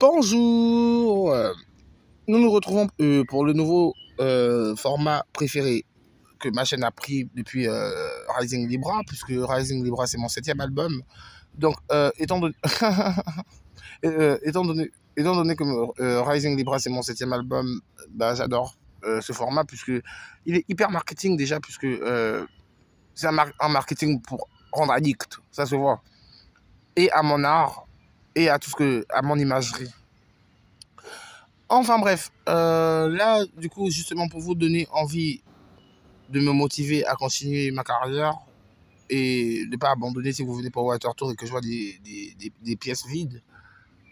Bonjour, nous nous retrouvons pour le nouveau format préféré que ma chaîne a pris depuis Rising Libra, puisque Rising Libra c'est mon 7e album. Donc, étant donné que Rising Libra c'est mon 7e album, bah, j'adore ce format, puisque il est hyper marketing déjà, puisque c'est un marketing pour rendre addict, ça se voit, et à mon art, et à tout ce que, à mon imagerie. Enfin bref, là, du coup, justement pour vous donner envie de me motiver à continuer ma carrière et de ne pas abandonner si vous venez pour Water Tour et que je vois des pièces vides.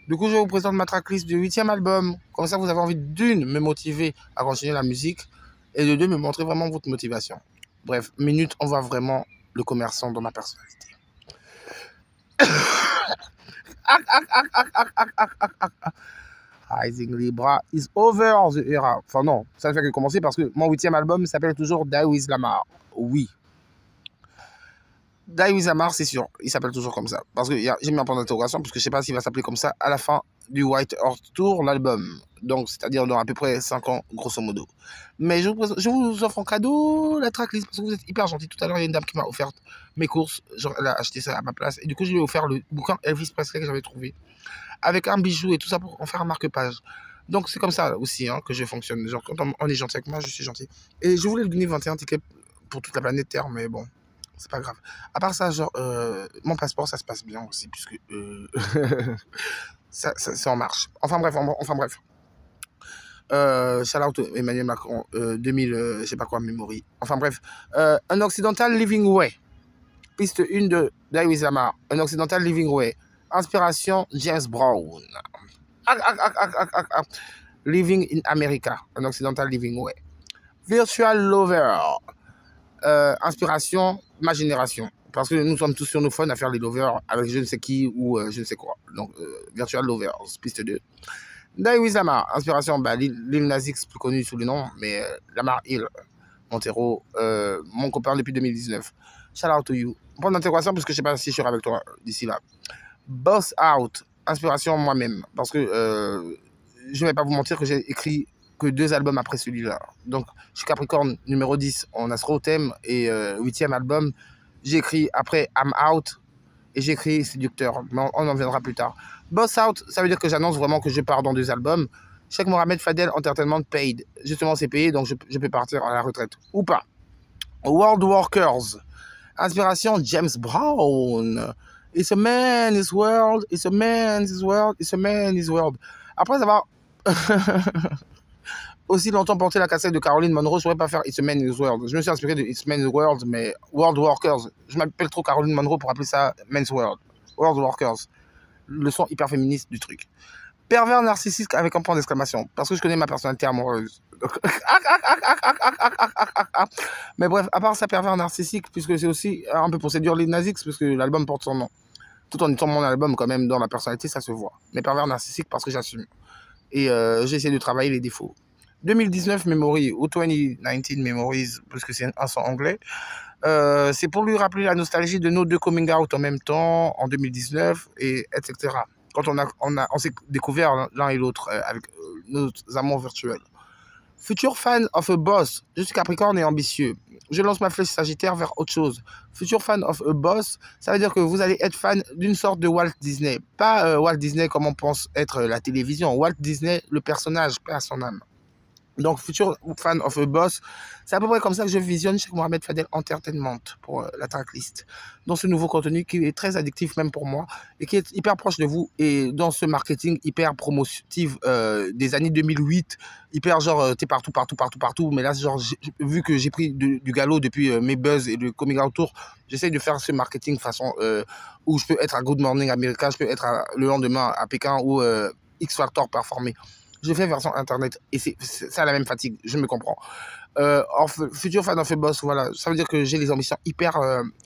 Du coup, je vous présente ma tracklist du 8e album. Comme ça, vous avez envie d'une, me motiver à continuer la musique et de deux, me montrer vraiment votre motivation. Bref, minute, on voit vraiment le commerçant dans ma personnalité. Rising Libra is over the era. Enfin non, ça ne fait que commencer parce que mon 8e album s'appelle toujours Die With Lamar. Oui. Die With Lamar, c'est sûr. Il s'appelle toujours comme ça. Parce que j'ai mis un point d'interrogation parce que je ne sais pas s'il va s'appeler comme ça à la fin du White Horse Tour, l'album. Donc, c'est-à-dire dans à peu près 5 ans, grosso modo. Mais je vous offre en cadeau la tracklist parce que vous êtes hyper gentil. Tout à l'heure, il y a une dame qui m'a offert mes courses. Genre, elle a acheté ça à ma place. Et du coup, je lui ai offert le bouquin Elvis Presley que j'avais trouvé, avec un bijou et tout ça pour en faire un marque-page. Donc c'est comme ça aussi que je fonctionne. Genre quand on est gentil avec moi, je suis gentil. Et je voulais lui donner 21 tickets pour toute la planète Terre, mais bon, c'est pas grave. À part ça, genre, mon passeport, ça se passe bien aussi, puisque ça en marche. Enfin bref. Shout out Emmanuel Macron, 2000, je sais pas quoi, memory. Enfin bref, un occidental living way. Piste 1 de Die With Lamar. Un occidental living way. Inspiration James Brown. Living in America, un occidental living way. Virtual Lover, inspiration, ma génération. Parce que nous sommes tous sur nos phones à faire les lovers avec je ne sais qui ou je ne sais quoi. Donc, Virtual Lovers, piste 2. Die With Lamar, inspiration, Lil Nas X, plus connu sous le nom, mais Lamar Hill, Montero, mon copain depuis 2019. Shout out to you. Point d'intégration, parce que je ne sais pas si je serai avec toi d'ici là. Boss Out, inspiration moi-même. Parce que je ne vais pas vous mentir que j'ai écrit que 2 albums après celui-là. Donc, je suis Capricorne numéro 10 en Astro Thème et 8e album. J'ai écrit après I'm Out et j'ai écrit Séducteur. Mais on en viendra plus tard. Boss Out, ça veut dire que j'annonce vraiment que je pars dans 2 albums. Cheikh Mohamed Fadel Entertainment Paid. Justement, c'est payé, donc je peux partir à la retraite. Ou pas. World Workers. Inspiration James Brown. It's a man's world, it's a man's world, it's a man's world. Après avoir aussi longtemps porté la cassette de Caroline Monroe, je ne pourrais pas faire It's a man's world. Je me suis inspiré de It's man's world, mais World Workers. Je m'appelle trop Caroline Monroe pour appeler ça man's world. World Workers. Le son hyper féministe du truc. Pervers narcissique avec un point d'exclamation. Parce que je connais ma personnalité amoureuse. Mais bref, à part ça, pervers narcissique, puisque c'est aussi un peu pour séduire les nazis, puisque l'album porte son nom. Tout en étant mon album, quand même, dans la personnalité, ça se voit. Mais pervers narcissique parce que j'assume. Et j'ai essayé de travailler les défauts. 2019 Memory, ou 2019 Memories, parce que c'est un son anglais. C'est pour lui rappeler la nostalgie de nos 2 coming out en même temps, en 2019, et etc. Quand on s'est découvert l'un et l'autre avec nos amours virtuels. Future fan of a boss. Je suis Capricorne et ambitieux. Je lance ma flèche Sagittaire vers autre chose. Future fan of a boss, ça veut dire que vous allez être fan d'une sorte de Walt Disney. Pas Walt Disney comme on pense être la télévision. Walt Disney, le personnage, paix à son âme. Donc, future fan of a boss, c'est à peu près comme ça que je visionne Cheikh Mohamed Fadel Entertainment pour la tracklist. Dans ce nouveau contenu qui est très addictif même pour moi et qui est hyper proche de vous et dans ce marketing hyper promotif des années 2008, hyper genre t'es partout. Mais là, genre, vu que j'ai pris du galop depuis mes buzz et le coming out tour, j'essaye de faire ce marketing façon où je peux être à Good Morning America, je peux être le lendemain à Pékin ou X Factor performer. Je fais version internet et c'est ça la même fatigue, je me comprends. Futur fan of a boss, voilà, ça veut dire que j'ai les ambitions hyper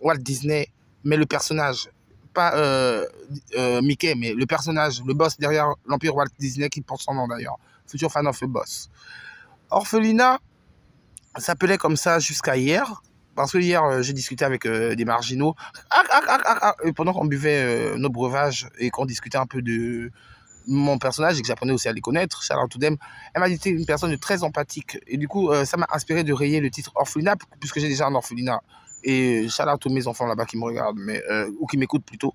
Walt Disney, mais le personnage, pas Mickey, mais le personnage, le boss derrière l'empire Walt Disney qui porte son nom d'ailleurs. Futur fan of a boss. Orphelinat s'appelait comme ça jusqu'à hier, parce que hier j'ai discuté avec des marginaux, et pendant qu'on buvait nos breuvages et qu'on discutait un peu de mon personnage et que j'apprenais aussi à les connaître, Charlotte Toudem, elle m'a dit que une personne de très empathique. Et du coup, ça m'a inspiré de rayer le titre orphelinat, puisque j'ai déjà un orphelinat. Et Charlotte tous mes enfants là-bas qui me regardent, ou qui m'écoutent plutôt.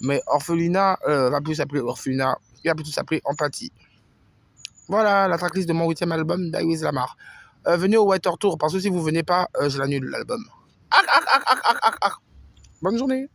Mais orphelinat va plus s'appeler orphelinat, il va plutôt s'appeler empathie. Voilà la tracklist de mon 8e album d'Iwiz Lamar. Venez au Water Tour, parce que si vous venez pas, je l'annule l'album. Bonne journée.